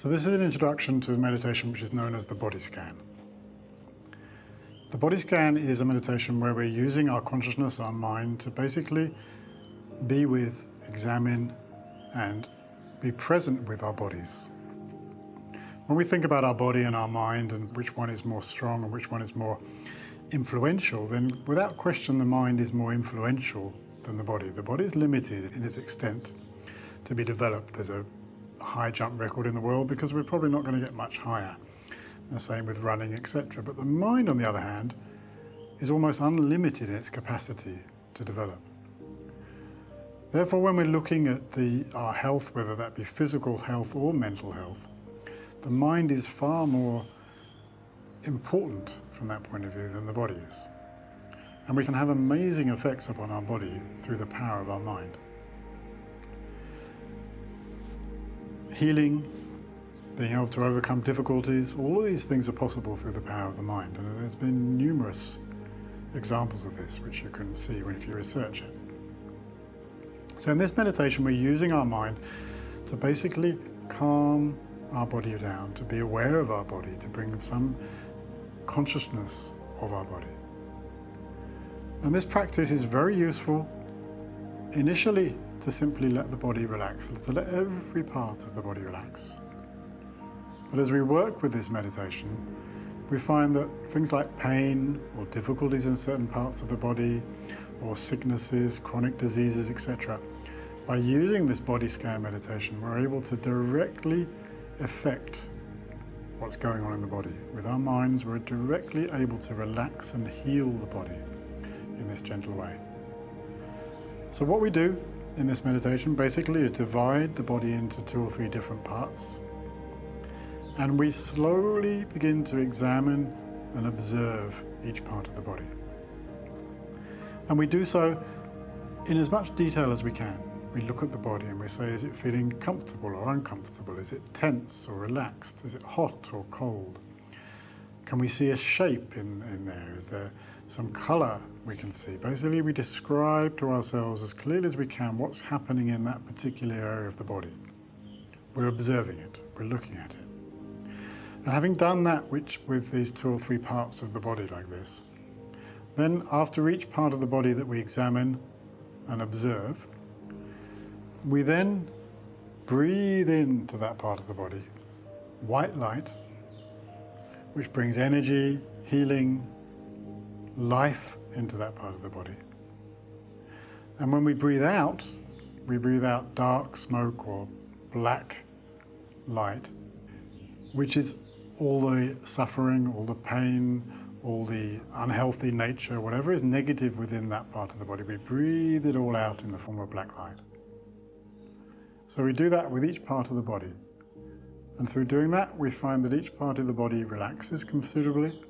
So this is an introduction to meditation which is known as the body scan. The body scan is a meditation where we're using our consciousness, our mind, to basically be with, examine, and be present with our bodies. When we think about our body and our mind and which one is more strong and which one is more influential, then without question the mind is more influential than the body. The body is limited in its extent to be developed. There's a high jump record in the world because we're probably not going to get much higher. The same with running, etc. But the mind, on the other hand, is almost unlimited in its capacity to develop. Therefore, when we're looking at our health, whether that be physical health or mental health, the mind is far more important from that point of view than the body is. And we can have amazing effects upon our body through the power of our mind. Healing, being able to overcome difficulties, all of these things are possible through the power of the mind. And there's been numerous examples of this, which you can see if you research it. So in this meditation, we're using our mind to basically calm our body down, to be aware of our body, to bring some consciousness of our body. And this practice is very useful initially to simply let the body relax, to let every part of the body relax. But as we work with this meditation, we find that things like pain or difficulties in certain parts of the body, or sicknesses, chronic diseases, etc., by using this body scan meditation, we're able to directly affect what's going on in the body. With our minds, we're directly able to relax and heal the body in this gentle way. So what we do in this meditation basically is divide the body into 2 or 3 different parts, and we slowly begin to examine and observe each part of the body. And we do so in as much detail as we can. We look at the body and we say, is it feeling comfortable or uncomfortable? Is it tense or relaxed? Is it hot or cold? Can we see a shape in there? Is there some colour we can see? Basically, we describe to ourselves as clearly as we can what's happening in that particular area of the body. We're observing it, we're looking at it. And having done that with these 2 or 3 parts of the body like this, then after each part of the body that we examine and observe, we then breathe into that part of the body white light, which brings energy, healing, life into that part of the body. And when we breathe out dark smoke or black light, which is all the suffering, all the pain, all the unhealthy nature, whatever is negative within that part of the body, we breathe it all out in the form of black light. So we do that with each part of the body. And through doing that, we find that each part of the body relaxes considerably,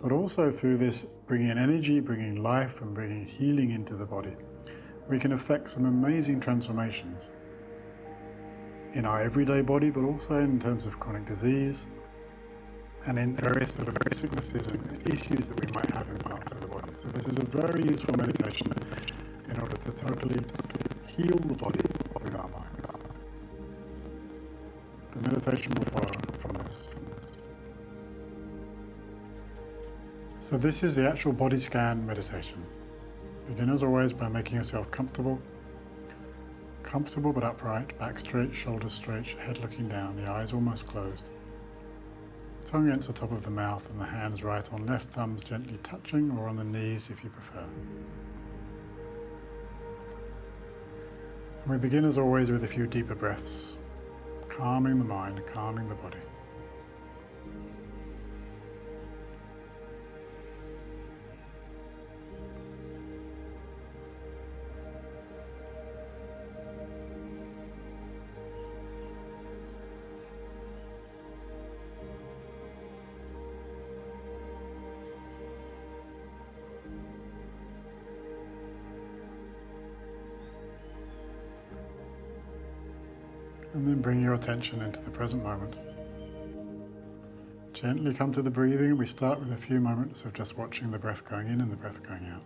but also through this bringing in energy, bringing life, and bringing healing into the body, we can effect some amazing transformations in our everyday body, but also in terms of chronic disease and in various sicknesses and issues that we might have in parts of the body. So this is a very useful meditation in order to totally heal the body with our mind. The meditation will follow from this. So this is the actual body scan meditation. Begin as always by making yourself comfortable but upright, back straight, shoulders straight, head looking down, the eyes almost closed. Tongue against the top of the mouth and the hands right on left, thumbs gently touching or on the knees if you prefer. And we begin as always with a few deeper breaths, calming the mind, calming the body. And then bring your attention into the present moment. Gently come to the breathing, and we start with a few moments of just watching the breath going in and the breath going out.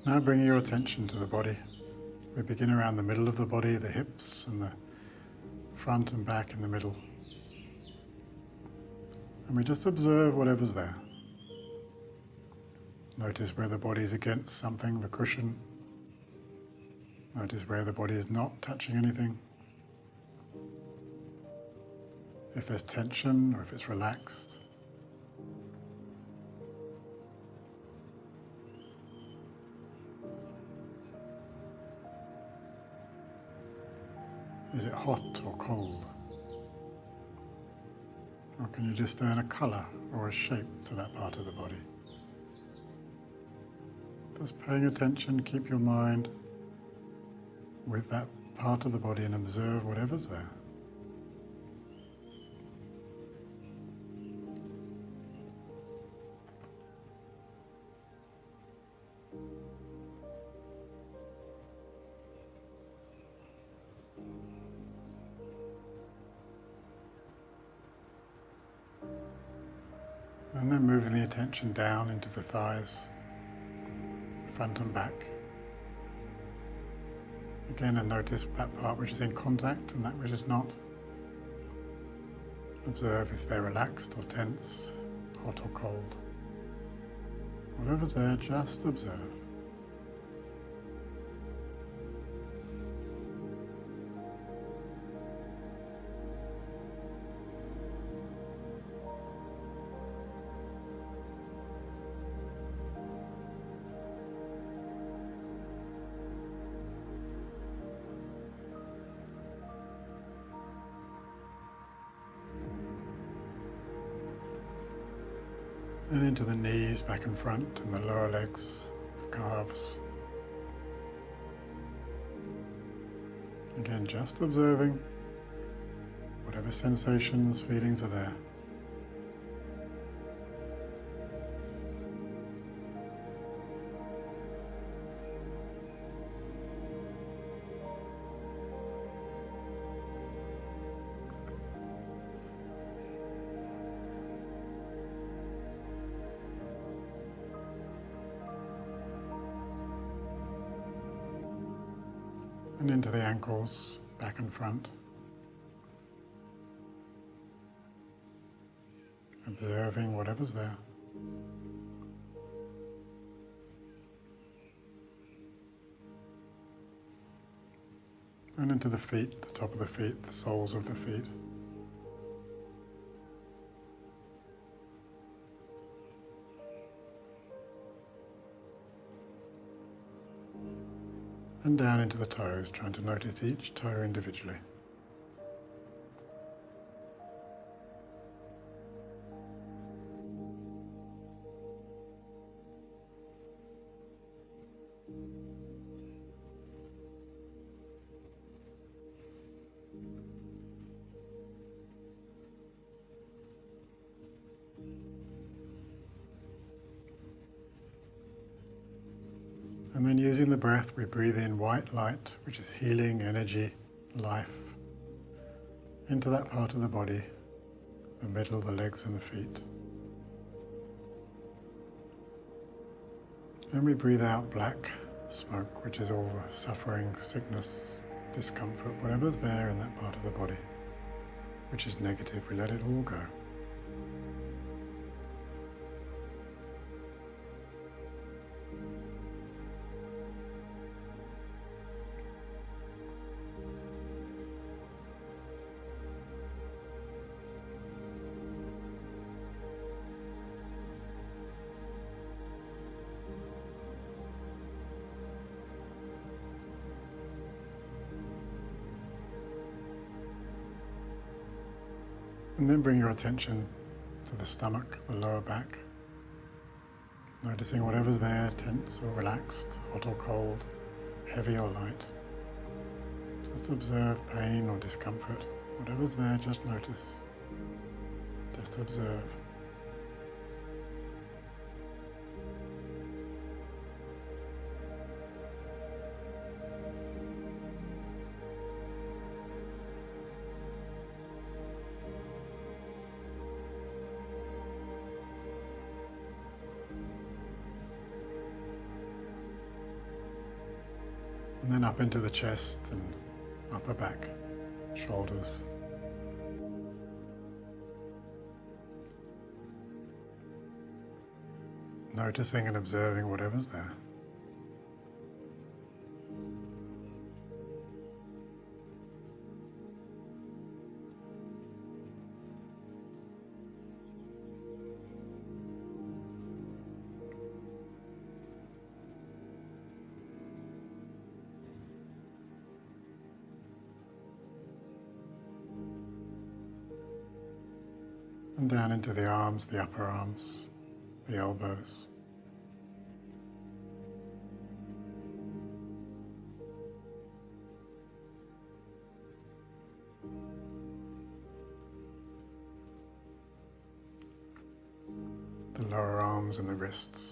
Now bring your attention to the body. We begin around the middle of the body, the hips and the front and back in the middle. And we just observe whatever's there. Notice where the body is against something, the cushion. Notice where the body is not touching anything. If there's tension or if it's relaxed. Is it hot or cold? Or can you discern a colour or a shape to that part of the body? Just paying attention, keep your mind with that part of the body and observe whatever's there. And then moving the attention down into the thighs, front and back. Again, and notice that part which is in contact and that which is not. Observe if they're relaxed or tense, hot or cold. Whatever's there, just observe. And into the knees, back and front, and the lower legs, the calves. Again, just observing whatever sensations, feelings are there. And into the ankles, back and front. Observing whatever's there. And into the feet, the top of the feet, the soles of the feet. And down into the toes, trying to notice each toe individually. And then using the breath, we breathe in white light, which is healing, energy, life, into that part of the body, the middle, the legs and the feet. And we breathe out black smoke, which is all the suffering, sickness, discomfort, whatever's there in that part of the body, which is negative, we let it all go. And then bring your attention to the stomach, the lower back, noticing whatever's there, tense or relaxed, hot or cold, heavy or light. Just observe pain or discomfort. Whatever's there, just notice. Just observe. And then up into the chest and upper back, shoulders. Noticing and observing whatever's there. And down into the arms, the upper arms, the elbows. The lower arms and the wrists.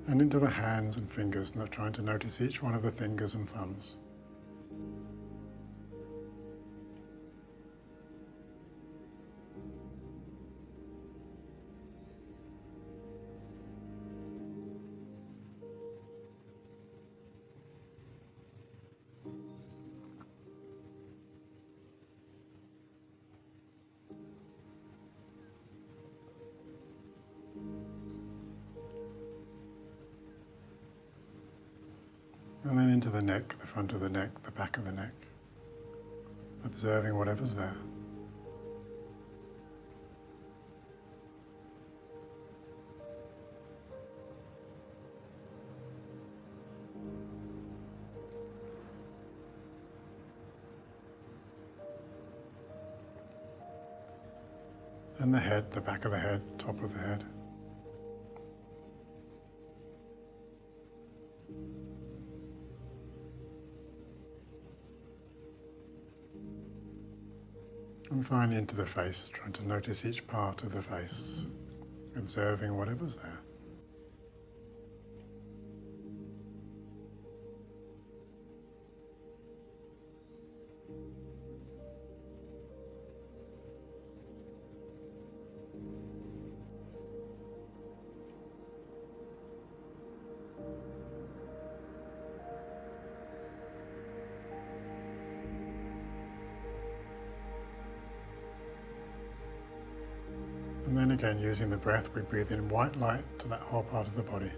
And into the hands and fingers, not trying to notice each one of the fingers and thumbs. And then into the neck, the front of the neck, the back of the neck, observing whatever's there. And the head, the back of the head, top of the head. And finally into the face, trying to notice each part of the face, observing whatever's there. And then again, using the breath, we breathe in white light to that whole part of the body.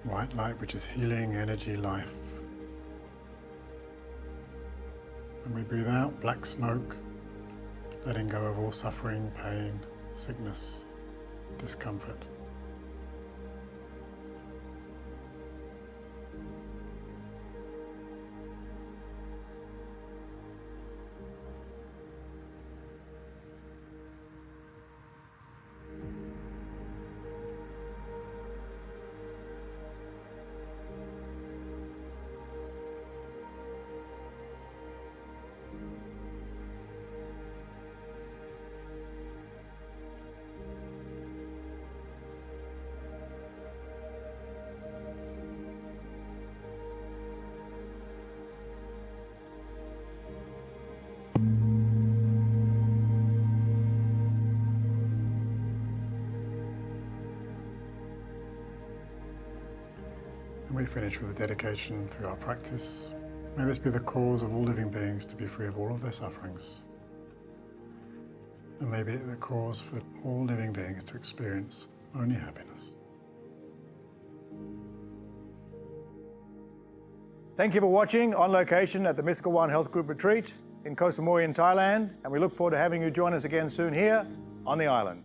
White light, which is healing, energy, life. And we breathe out black smoke, letting go of all suffering, pain, sickness, discomfort. And we finish with a dedication through our practice. May this be the cause of all living beings to be free of all of their sufferings. And may it be the cause for all living beings to experience only happiness. Thank you for watching on location at the Miskawaan Health Group Retreat in Koh Samui in Thailand, and we look forward to having you join us again soon here on the island.